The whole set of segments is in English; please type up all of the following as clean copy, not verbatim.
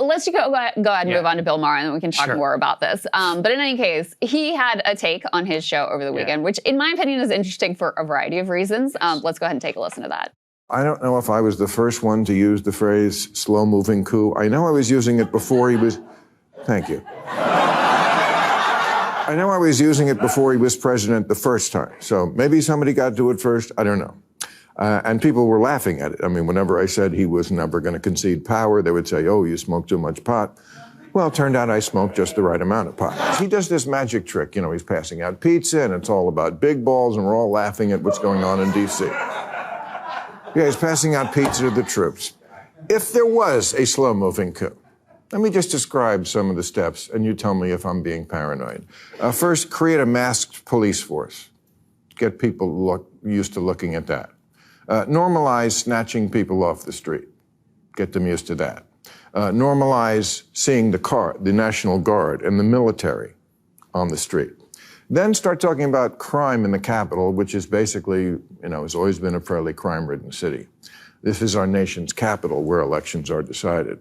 let's go ahead and move on to Bill Maher, and then we can talk more about this. But in any case, he had a take on his show over the weekend, which in my opinion is interesting for a variety of reasons. Let's go ahead and take a listen to that. I don't know if I was the first one to use the phrase slow-moving coup. I know I was using it before he was... Thank you. I know I was using it before he was president the first time. So maybe somebody got to it first. I don't know. And people were laughing at it. I mean, whenever I said he was never going to concede power, they would say, oh, you smoke too much pot. Well, it turned out I smoked just the right amount of pot. He does this magic trick. You know, he's passing out pizza, and it's all about big balls, and we're all laughing at what's going on in D.C. Yeah, he's passing out pizza to the troops. If there was a slow-moving coup, let me just describe some of the steps, and you tell me if I'm being paranoid. First, create a masked police force. Get people used to looking at that. Normalize snatching people off the street. Get them used to that. Normalize seeing the National Guard and the military on the street. Then start talking about crime in the capital, which is basically, you know, has always been a fairly crime-ridden city. This is our nation's capital where elections are decided.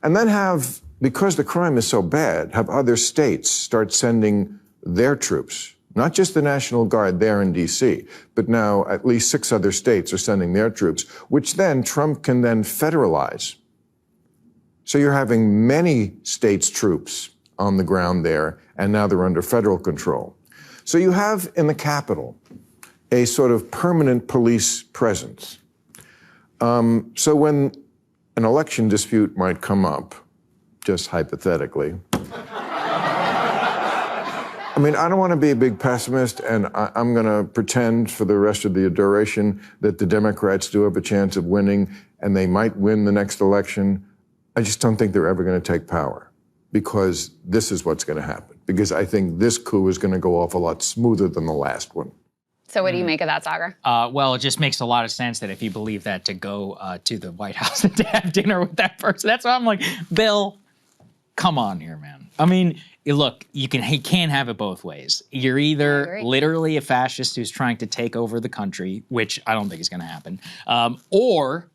And then have, because the crime is so bad, have other states start sending their troops, not just the National Guard there in D.C., but now at least 6 other states are sending their troops, which then Trump can then federalize. So you're having many states' troops on the ground there, and now they're under federal control. So you have in the Capitol a sort of permanent police presence. So when an election dispute might come up, just hypothetically. I mean, I don't want to be a big pessimist, and I'm going to pretend for the rest of the duration that the Democrats do have a chance of winning, and they might win the next election. I just don't think they're ever going to take power, because this is what's going to happen. Because I think this coup is going to go off a lot smoother than the last one. So what do you make of that, Saagar? Well, it just makes a lot of sense that if you believe that, to go to the White House and to have dinner with that person. That's why I'm like, Bill, come on here, man. I mean, look, he can't have it both ways. You're either literally a fascist who's trying to take over the country, which I don't think is going to happen, or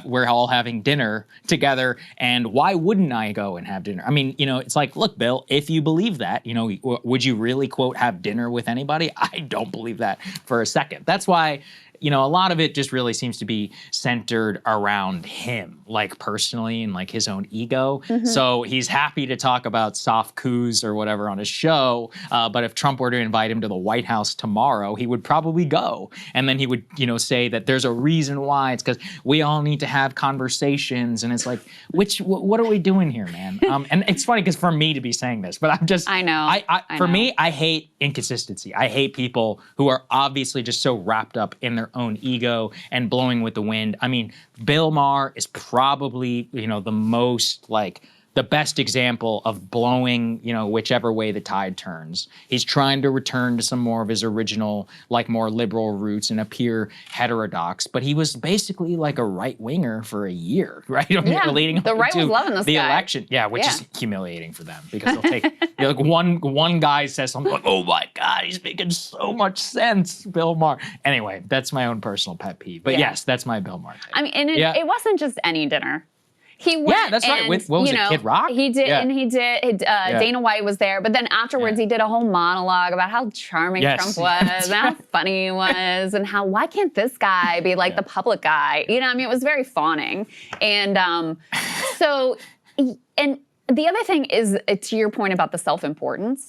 we're all having dinner together, and why wouldn't I go and have dinner? I mean, you know, it's like, look, Bill, if you believe that, you know, would you really, quote, have dinner with anybody? I don't believe that for a second. That's why, you know, a lot of it just really seems to be centered around him, like personally, and like his own ego. So he's happy to talk about soft coups or whatever on his show, but if Trump were to invite him to the White House tomorrow, he would probably go. And then he would, you know, say that there's a reason why. It's because we all need to have conversations. And it's like, what are we doing here, man? And it's funny because for me to be saying this, but I'm just, I know. For me, I hate inconsistency. I hate people who are obviously just so wrapped up in their own ego and blowing with the wind. I mean, Bill Maher is probably, you know, the best example of blowing, you know, whichever way the tide turns. He's trying to return to some more of his original, like, more liberal roots and appear heterodox, but he was basically like a right-winger for a year, right? I mean, leading the right was loving this the guy. election. Yeah, which is humiliating for them, because they'll take, you know, like one guy says something like, oh my God, he's making so much sense, Bill Maher. Anyway, that's my own personal pet peeve. But yes, that's my Bill Maher take. I mean, and it wasn't just any dinner. He went, that's right. With, what was it, Kid Rock? He did, and he did. Dana White was there, but then afterwards he did a whole monologue about how charming Trump was, and how funny he was, and how, why can't this guy be like the public guy? You know, I mean, it was very fawning. And so, and the other thing is, to your point about the self-importance,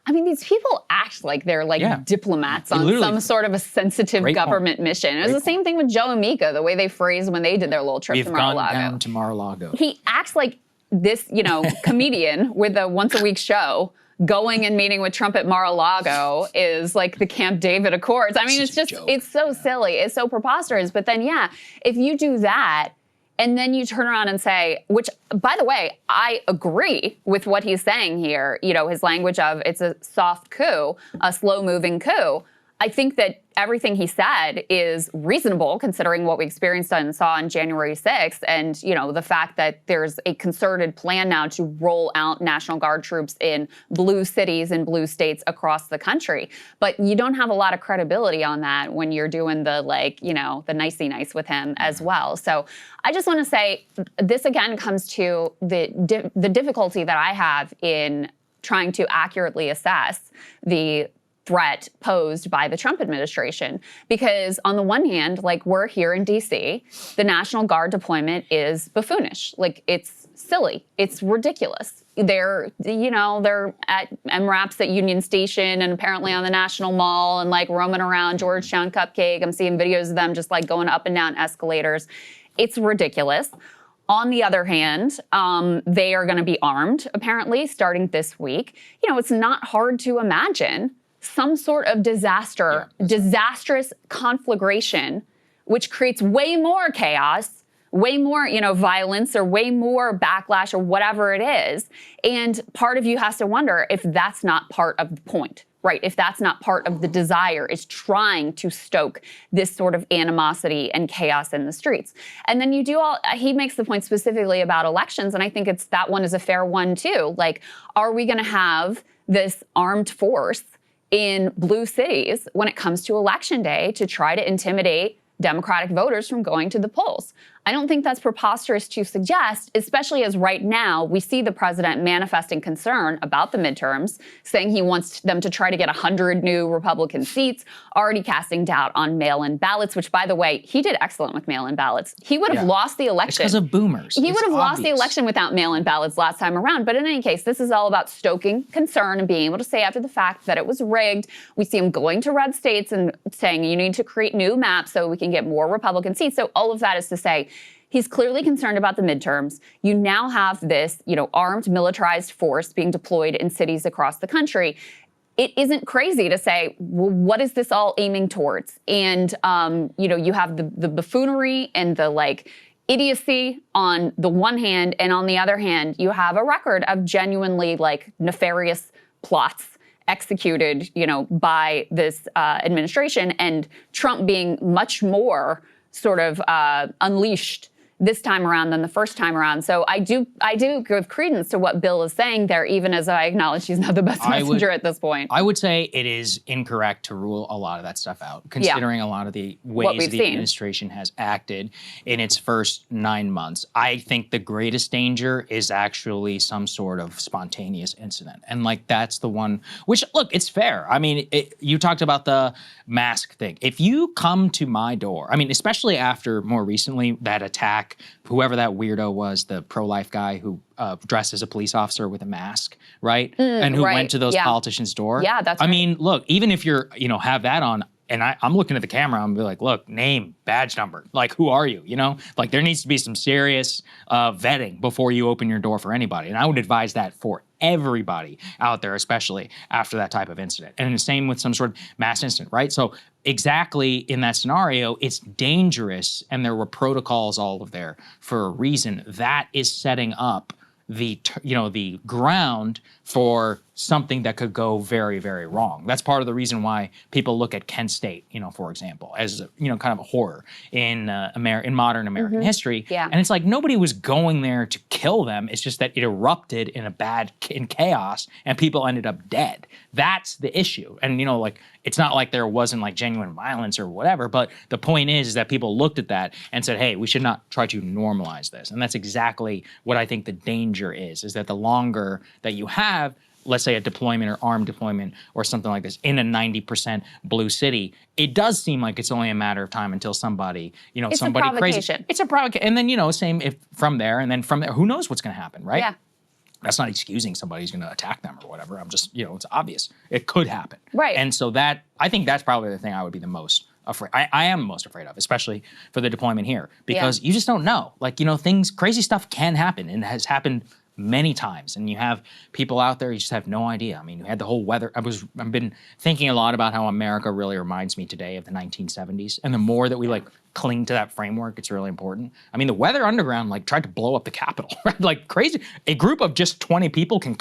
I mean, these people act like they're like diplomats on some sort of a sensitive government mission. It was the same thing with Joe and Mika, the way they phrased when they did their little trip to Mar-a-Lago. We've gone down to Mar-a-Lago. He acts like this, you know, comedian with a once-a-week show going and meeting with Trump at Mar-a-Lago is like the Camp David Accords. I mean, it's just, it's so silly. It's so preposterous. But then, if you do that, and then you turn around and say, which, by the way, I agree with what he's saying here, you know, his language of it's a soft coup, a slow-moving coup. I think that everything he said is reasonable considering what we experienced and saw on January 6th. And, you know, the fact that there's a concerted plan now to roll out National Guard troops in blue cities and blue states across the country. But you don't have a lot of credibility on that when you're doing the, like, you know, the nicey nice with him as well. So I just want to say this again comes to the difficulty that I have in trying to accurately assess the threat posed by the Trump administration. Because on the one hand, like, we're here in DC, the National Guard deployment is buffoonish. Like, it's silly. It's ridiculous. They're at MRAPs at Union Station and apparently on the National Mall and like roaming around Georgetown Cupcake. I'm seeing videos of them just like going up and down escalators. It's ridiculous. On the other hand, they are going to be armed, apparently, starting this week. You know, it's not hard to imagine some sort of disastrous conflagration, which creates way more chaos, way more, you know, violence or way more backlash or whatever it is. And part of you has to wonder if that's not part of the point, right? If that's not part of the desire, is trying to stoke this sort of animosity and chaos in the streets. And then he makes the point specifically about elections, and I think that one is a fair one too. Like, are we going to have this armed force in blue cities when it comes to election day to try to intimidate Democratic voters from going to the polls? I don't think that's preposterous to suggest, especially as right now we see the president manifesting concern about the midterms, saying he wants them to try to get 100 new Republican seats, already casting doubt on mail-in ballots, which, by the way, he did excellent with mail-in ballots. He would have lost the election. It's because of boomers. He would have lost the election without mail-in ballots last time around. But in any case, this is all about stoking concern and being able to say after the fact that it was rigged. We see him going to red states and saying you need to create new maps so we can get more Republican seats. So all of that is to say, he's clearly concerned about the midterms. You now have this, you know, armed, militarized force being deployed in cities across the country. It isn't crazy to say, well, what is this all aiming towards? And, you know, you have the buffoonery and the, like, idiocy on the one hand, and on the other hand, you have a record of genuinely, like, nefarious plots executed, you know, by this administration, and Trump being much more sort of unleashed this time around than the first time around. So I do give credence to what Bill is saying there, even as I acknowledge he's not the best messenger at this point. I would say it is incorrect to rule a lot of that stuff out, considering a lot of the ways the administration has acted in its first 9 months. I think the greatest danger is actually some sort of spontaneous incident. And like, that's the one, which, look, it's fair. I mean, you talked about the mask thing. If you come to my door, I mean, especially after more recently that attack, whoever that weirdo was, the pro-life guy who dressed as a police officer with a mask, right? And who went to those politicians' door. Yeah, that's I mean, look, even if you're, you know, have that on, and I'm looking at the camera, I'm be like, look, name, badge number, like, who are you, you know? Like, there needs to be some serious vetting before you open your door for anybody. And I would advise that for everybody out there, especially after that type of incident. And the same with some sort of mass incident, right? So exactly in that scenario, it's dangerous, and there were protocols all of there for a reason. That is setting up the ground for something that could go very, very wrong. That's part of the reason why people look at Kent State, you know, for example, as, you know, kind of a horror in modern American history. Yeah. And it's like, nobody was going there to kill them. It's just that it erupted in chaos and people ended up dead. That's the issue. And, you know, like, it's not like there wasn't like genuine violence or whatever, but the point is that people looked at that and said, hey, we should not try to normalize this. And that's exactly what I think the danger is that the longer that you have, let's say, a deployment or armed deployment or something like this in a 90% blue city, it does seem like it's only a matter of time until somebody, you know, somebody crazy. It's a provocation. And then, you know, same if from there, and then from there, who knows what's going to happen, right? Yeah. That's not excusing somebody who's going to attack them or whatever. I'm just, you know, it's obvious. It could happen. Right. And so that, I think that's probably the thing I would be the most afraid. I am most afraid of, especially for the deployment here, because you just don't know. Like, you know, crazy stuff can happen, and has happened many times, and you have people out there, you just have no idea. I mean, you had the whole weather. I've been thinking a lot about how America really reminds me today of the 1970s, and the more that we like cling to that framework, it's really important. I mean, the Weather Underground like tried to blow up the Capitol, right? Like, crazy. A group of just 20 people can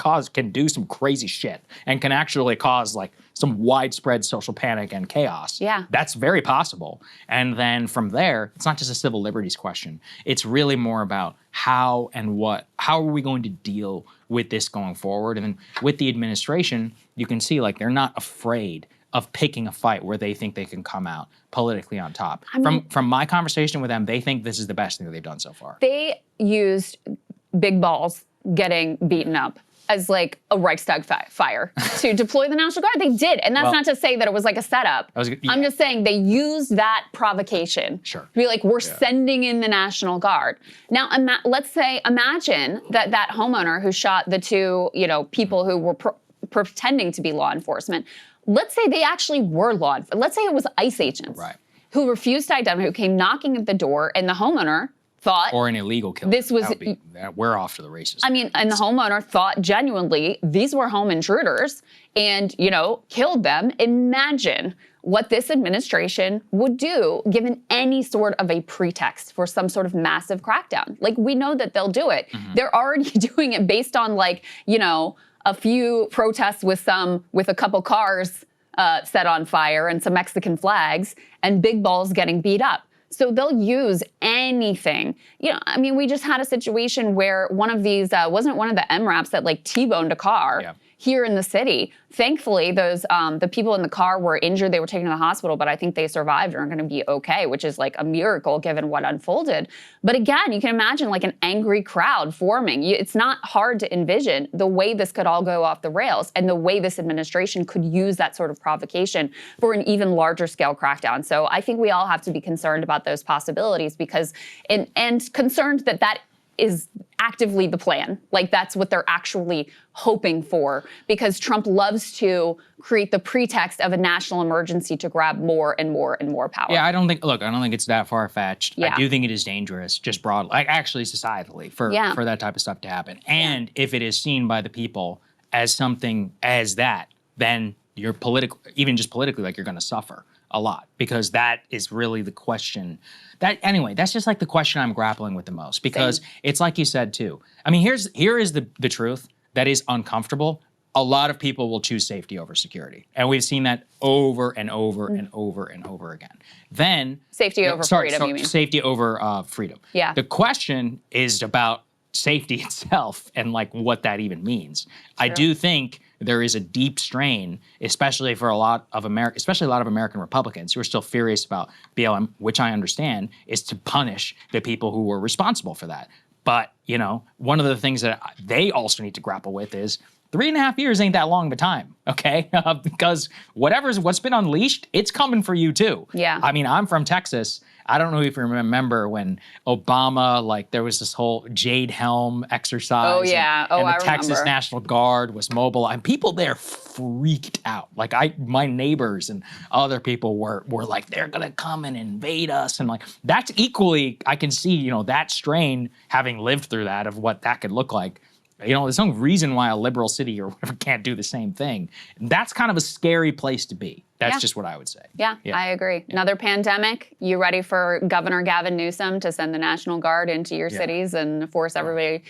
do some crazy shit and can actually cause like some widespread social panic and chaos. Yeah. That's very possible. And then from there, it's not just a civil liberties question. It's really more about how are we going to deal with this going forward? And then with the administration, you can see like they're not afraid of picking a fight where they think they can come out politically on top. From my conversation with them, they think this is the best thing that they've done so far. They used big balls getting beaten up as like a Reichstag fire to deploy the National Guard. They did. And that's not to say that it was like a setup. I'm just saying they used that provocation to be like, we're sending in the National Guard. Now, let's say, imagine that homeowner who shot the two, people who were pretending to be law enforcement. Let's say they actually were let's say it was ICE agents who refused to identify, who came knocking at the door, and the homeowner thought, or an illegal killer. This was we're off to the races. I mean, and the homeowner thought genuinely these were home intruders and, killed them. Imagine what this administration would do given any sort of a pretext for some sort of massive crackdown. Like, we know that they'll do it. They're already doing it based on a few protests with a couple cars set on fire and some Mexican flags and big balls getting beat up. So they'll use anything. We just had a situation where one of these, wasn't one of the MRAPs that like T-boned a car here in the city. Thankfully, those the people in the car were injured. They were taken to the hospital, but I think they survived and are going to be okay, which is like a miracle given what unfolded. But again, you can imagine like an angry crowd forming. It's not hard to envision the way this could all go off the rails and the way this administration could use that sort of provocation for an even larger scale crackdown. So I think we all have to be concerned about those possibilities because, and concerned that is actively the plan. Like that's what they're actually hoping for, because Trump loves to create the pretext of a national emergency to grab more and more and more power. Yeah, I don't think it's that far-fetched. I do think it is dangerous, just broadly, like actually societally, for that type of stuff to happen. And if it is seen by the people as something as that, then you're even just politically, like you're gonna suffer a lot, because that is really the question. That's just like the question I'm grappling with the most, because it's like you said too. I mean, here is the truth that is uncomfortable. A lot of people will choose safety over security, and we've seen that over and over and over and over again. Then safety over freedom. You mean safety over freedom? Yeah. The question is about safety itself and like what that even means. True. I do think there is a deep strain, especially for a lot of American Republicans who are still furious about BLM, which I understand, is to punish the people who were responsible for that. But, one of the things that they also need to grapple with is 3.5 years ain't that long of a time, okay? Because what's been unleashed, it's coming for you too. Yeah. I mean, I'm from Texas. I don't know if you remember when Obama, there was this whole Jade Helm exercise. Oh, yeah. And the Texas National Guard was mobile. And people there freaked out. Like, my neighbors and other people were like, they're going to come and invade us. And, that's equally, I can see, that strain, having lived through that, of what that could look like. There's no reason why a liberal city or whatever can't do the same thing. That's kind of a scary place to be. That's just what I would say. Yeah, I agree. Another pandemic. You ready for Governor Gavin Newsom to send the National Guard into your cities and force everybody,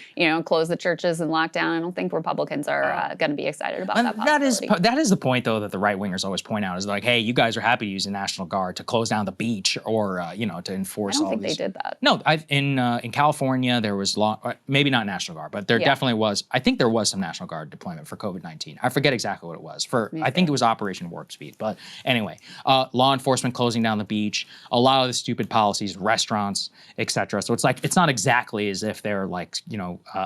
close the churches and lock down? I don't think Republicans are going to be excited about that possibility. That is the point, though, that the right-wingers always point out, is like, hey, you guys are happy to use the National Guard to close down the beach or, to enforce all these. I don't think they did that. No, in California, there was maybe not National Guard, but there definitely was. I think there was some National Guard deployment for COVID-19. I forget exactly what it was. I think it was Operation Warp Speed, but anyway, law enforcement closing down the beach, a lot of the stupid policies, restaurants, etc. So it's not exactly as if they're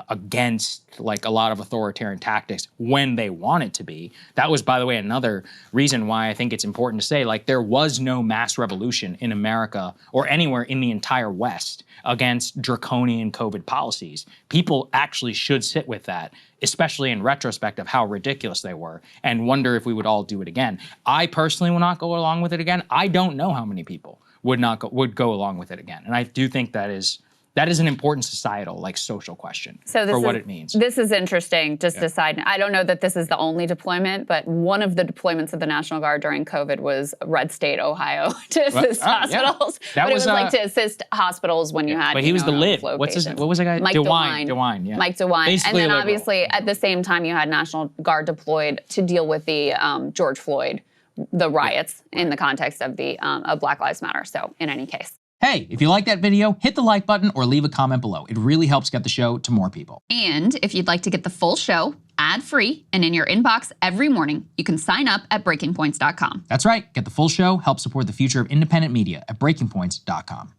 against a lot of authoritarian tactics when they want it to be. That was, by the way, another reason why I think it's important to say there was no mass revolution in America or anywhere in the entire West against draconian COVID policies. People actually should sit with that, especially in retrospect of how ridiculous they were, and wonder if we would all do it again. I personally will not go along with it again. I don't know how many people would go along with it again. And I do think that is That is an important societal, like social question for what it means. This is interesting, just to side note. I don't know that this is the only deployment, but one of the deployments of the National Guard during COVID was Red State, Ohio, to assist hospitals. That but was it was like to assist hospitals when you had. But he was the lid. What was the guy? Mike DeWine. DeWine, yeah. Mike DeWine. Basically and then obviously at the same time you had National Guard deployed to deal with the George Floyd, the riots in the context of the of Black Lives Matter. So in any case. Hey, if you like that video, hit the like button or leave a comment below. It really helps get the show to more people. And if you'd like to get the full show ad-free and in your inbox every morning, you can sign up at breakingpoints.com. That's right. Get the full show, help support the future of independent media at breakingpoints.com.